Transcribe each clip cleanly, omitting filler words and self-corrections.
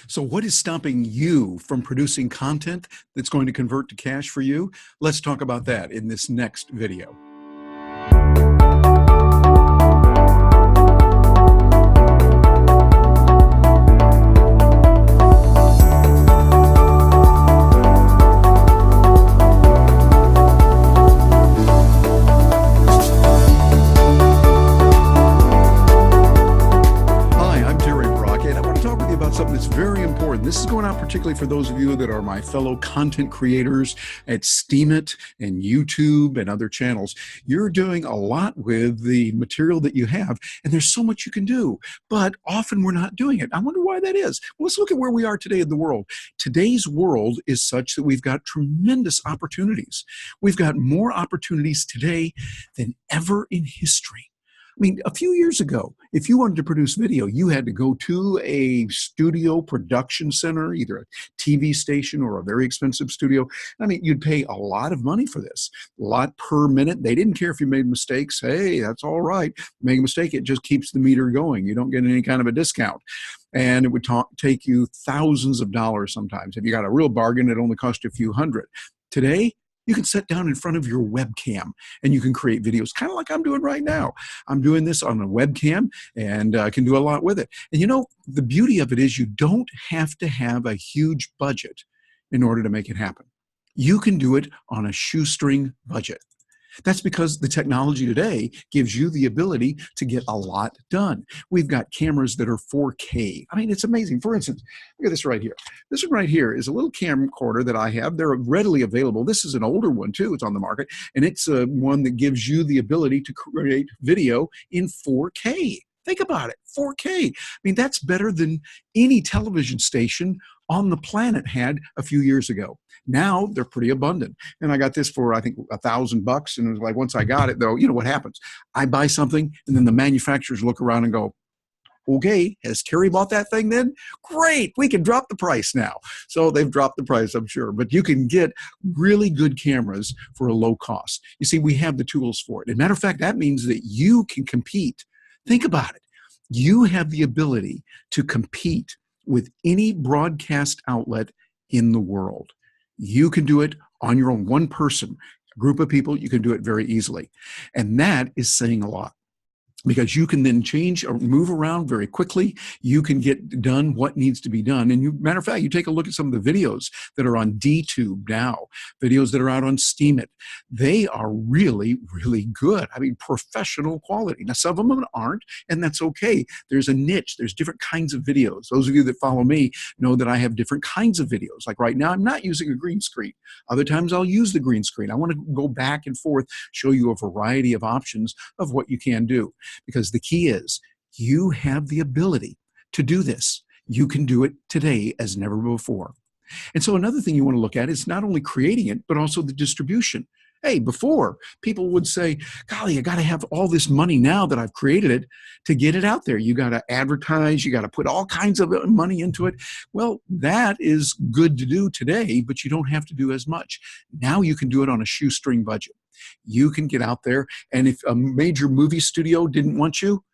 So what is stopping you from producing content that's going to convert to cash for you? Let's talk about that in this next video. Something that's very important. This is going out particularly for those of you that are my fellow content creators at Steemit and YouTube and other channels. You're doing a lot with the material that you have, and there's so much you can do, but often we're not doing it. I wonder why that is. Well, let's look at where we are today in the world. Today's world is such that we've got tremendous opportunities. We've got more opportunities today than ever in history. I mean, a few years ago, if you wanted to produce video, you had to go to a studio production center, either a TV station or a very expensive studio. I mean, you'd pay a lot of money for this, a lot per minute. They didn't care if you made mistakes. Hey, that's all right. Make a mistake, it just keeps the meter going. You don't get any kind of a discount. And it would take you thousands of dollars sometimes. If you got a real bargain, it only cost you a few hundred. Today, you can sit down in front of your webcam and you can create videos, kind of like I'm doing right now. I'm doing this on a webcam and I can do a lot with it. And you know, the beauty of it is you don't have to have a huge budget in order to make it happen. You can do it on a shoestring budget. That's because the technology today gives you the ability to get a lot done. We've got cameras that are 4K. I mean, it's amazing. For instance, look at this right here. This one right here is a little camcorder that I have. They're readily available. This is an older one too. It's on the market, and it's one that gives you the ability to create video in 4K. Think about it, 4K. I mean, that's better than any television station on the planet had a few years ago. Now they're pretty abundant. And I got this for, I think, $1,000. And it was like, once I got it though, you know what happens? I buy something and then the manufacturers look around and go, okay, has Terry bought that thing then? Great, we can drop the price now. So they've dropped the price, I'm sure. But you can get really good cameras for a low cost. You see, we have the tools for it. As a matter of fact, that means that you can compete. Think about it. You have the ability to compete with any broadcast outlet in the world. You can do it on your own, one person, a group of people, you can do it very easily. And that is saying a lot, because you can then change or move around very quickly. You can get done what needs to be done. And matter of fact, you take a look at some of the videos that are on DTube now, videos that are out on Steemit. They are really, really good. I mean, professional quality. Now, some of them aren't, and that's okay. There's a niche. There's different kinds of videos. Those of you that follow me know that I have different kinds of videos. Like right now, I'm not using a green screen. Other times I'll use the green screen. I want to go back and forth, show you a variety of options of what you can do. Because the key is you have the ability to do this. You can do it today as never before. And so another thing you want to look at is not only creating it, but also the distribution. Hey, before people would say, golly, I got to have all this money now that I've created it to get it out there. You got to advertise, you got to put all kinds of money into it. Well, that is good to do today, but you don't have to do as much. Now you can do it on a shoestring budget. You can get out there, and if a major movie studio didn't want you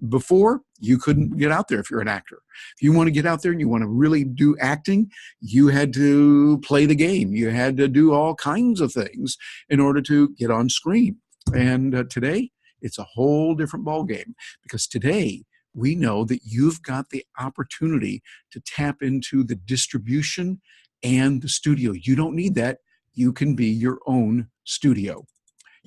before, you couldn't get out there if you're an actor. If you want to get out there and you want to really do acting, you had to play the game. You had to do all kinds of things in order to get on screen. And today, it's a whole different ballgame, because today, we know that you've got the opportunity to tap into the distribution and the studio. You don't need that. You can be your own studio.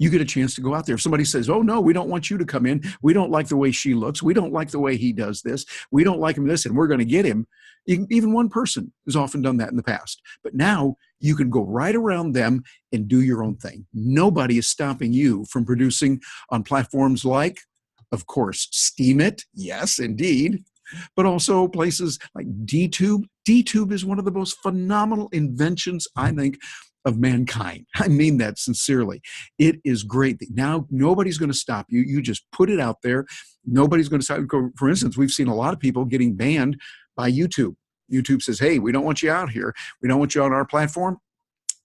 You get a chance to go out there. If somebody says, oh no, we don't want you to come in. We don't like the way she looks. We don't like the way he does this. We don't like him this, and we're going to get him. Even one person has often done that in the past. But now you can go right around them and do your own thing. Nobody is stopping you from producing on platforms like, of course, Steemit. Yes, indeed. But also places like DTube. DTube is one of the most phenomenal inventions, I think, of mankind. I mean that sincerely. It is great. Now nobody's going to stop you. You just put it out there. Nobody's going to stop. For instance, we've seen a lot of people getting banned by YouTube. YouTube says, hey, we don't want you out here. We don't want you on our platform.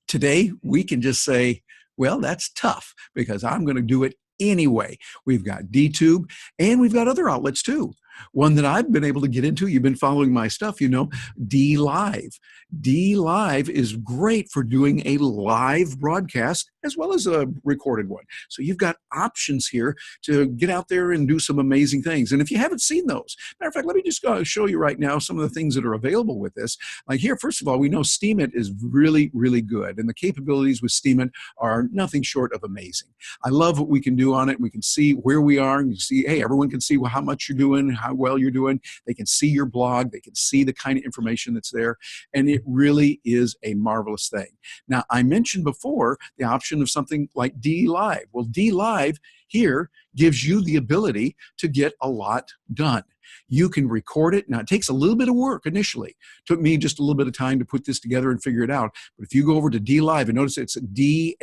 Today, we can just say, well, that's tough, because I'm going to do it anyway. We've got DTube, and we've got other outlets too. One that I've been able to get into, you've been following my stuff, DLive. DLive is great for doing a live broadcast as well as a recorded one. So you've got options here to get out there and do some amazing things. And if you haven't seen those, matter of fact, let me just show you right now some of the things that are available with this. Like here, first of all, we know Steemit is really, really good. And the capabilities with Steemit are nothing short of amazing. I love what we can do on it. We can see where we are. And you see, hey, everyone can see how much you're doing, how well you're doing. They can see your blog. They can see the kind of information that's there. And it really is a marvelous thing. Now, I mentioned before the option of something like DLive. Well, DLive here gives you the ability to get a lot done. You can record it. Now, it takes a little bit of work initially. It took me just a little bit of time to put this together and figure it out. But if you go over to DLive, and notice it's DLive.io.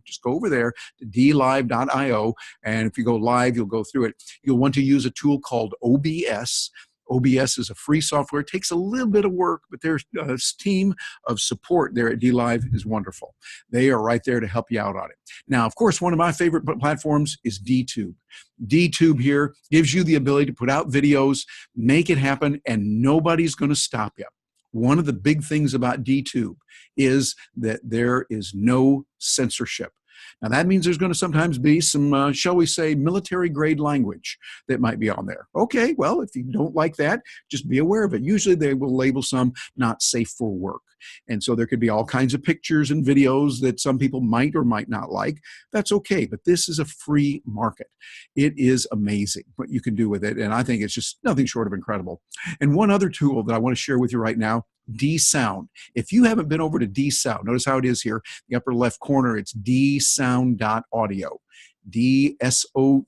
Just go over there to DLive.io, and if you go live, you'll go through it. You'll want to use a tool called OBS. OBS is a free software. It takes a little bit of work, but their team of support there at DLive is wonderful. They are right there to help you out on it. Now, of course, one of my favorite platforms is DTube. DTube here gives you the ability to put out videos, make it happen, and nobody's going to stop you. One of the big things about DTube is that there is no censorship. Now, that means there's going to sometimes be some, shall we say, military-grade language that might be on there. Okay, well, if you don't like that, just be aware of it. Usually they will label some not safe for work. And so there could be all kinds of pictures and videos that some people might or might not like. That's okay, but this is a free market. It is amazing what you can do with it, and I think it's just nothing short of incredible. And one other tool that I want to share with you right now, DSound. If you haven't been over to DSound, notice how it is here, the upper left corner, it's dsound.audio. DSOUND.AUDIO,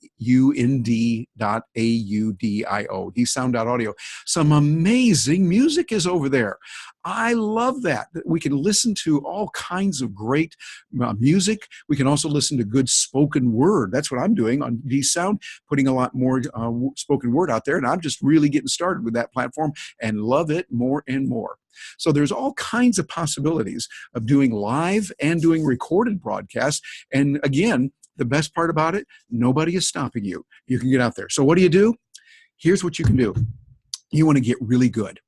dsound.audio. Some amazing music is over there. I love that. We can listen to all kinds of great music. We can also listen to good spoken word. That's what I'm doing on DSound, putting a lot more spoken word out there. And I'm just really getting started with that platform and love it more and more. So there's all kinds of possibilities of doing live and doing recorded broadcasts. And again, the best part about it, nobody is stopping you. You can get out there. So what do? Here's what you can do. You want to get really good.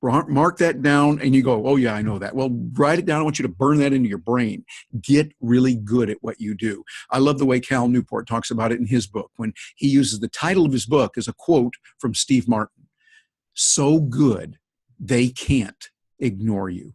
Mark that down and you go, oh yeah, I know that. Well, write it down. I want you to burn that into your brain. Get really good at what you do. I love the way Cal Newport talks about it in his book when he uses the title of his book as a quote from Steve Martin. So good, they can't ignore you.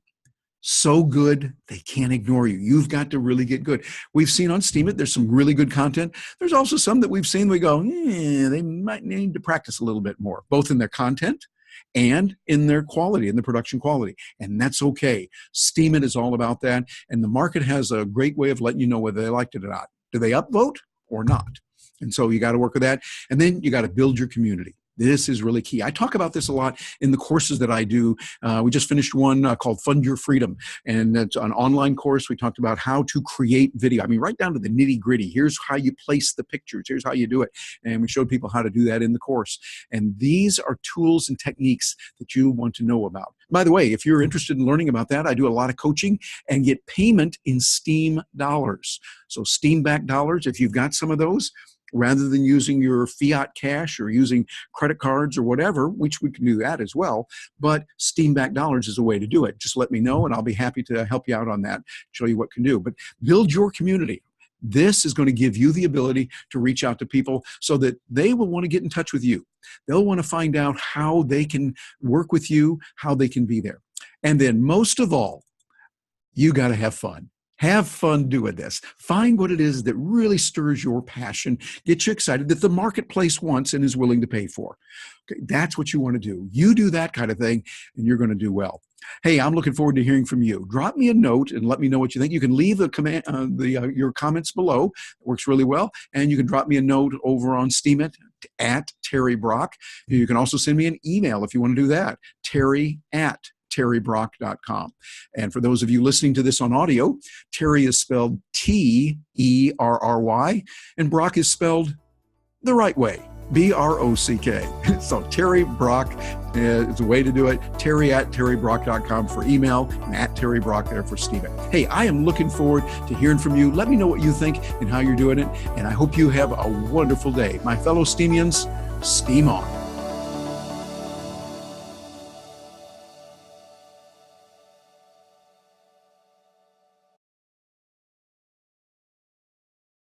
So good, they can't ignore you. You've got to really get good. We've seen on Steemit, there's some really good content. There's also some that we've seen, we go, they might need to practice a little bit more, both in their content and in their quality, in the production quality. And that's okay. Steemit is all about that. And the market has a great way of letting you know whether they liked it or not. Do they upvote or not? And so you got to work with that. And then you got to build your community. This is really key. I talk about this a lot in the courses that I do. We just finished one called Fund Your Freedom, and it's an online course. We talked about how to create video. I mean, right down to the nitty gritty. Here's how you place the pictures. Here's how you do it. And we showed people how to do that in the course. And these are tools and techniques that you want to know about. By the way, if you're interested in learning about that, I do a lot of coaching and get payment in Steam dollars. So Steam back dollars, if you've got some of those, rather than using your fiat cash or using credit cards or whatever, which we can do that as well, but Steam back dollars is a way to do it. Just let me know and I'll be happy to help you out on that, show you what can do. But build your community. This is going to give you the ability to reach out to people so that they will want to get in touch with you. They'll want to find out how they can work with you, how they can be there. And then most of all, you got to have fun. Have fun doing this. Find what it is that really stirs your passion, gets you excited, that the marketplace wants and is willing to pay for. Okay, that's what you want to do. You do that kind of thing, and you're going to do well. Hey, I'm looking forward to hearing from you. Drop me a note and let me know what you think. You can leave your comments below. It works really well. And you can drop me a note over on Steemit at Terry Brock. You can also send me an email if you want to do that, terry@terrybrock.com. And for those of you listening to this on audio, Terry is spelled T-E-R-R-Y, and Brock is spelled the right way, B-R-O-C-K. So Terry Brock is a way to do it. Terry@terrybrock.com for email, and at Terry Brock there for Steemit. Hey, I am looking forward to hearing from you. Let me know what you think and how you're doing it, and I hope you have a wonderful day. My fellow Steemians, Steam On.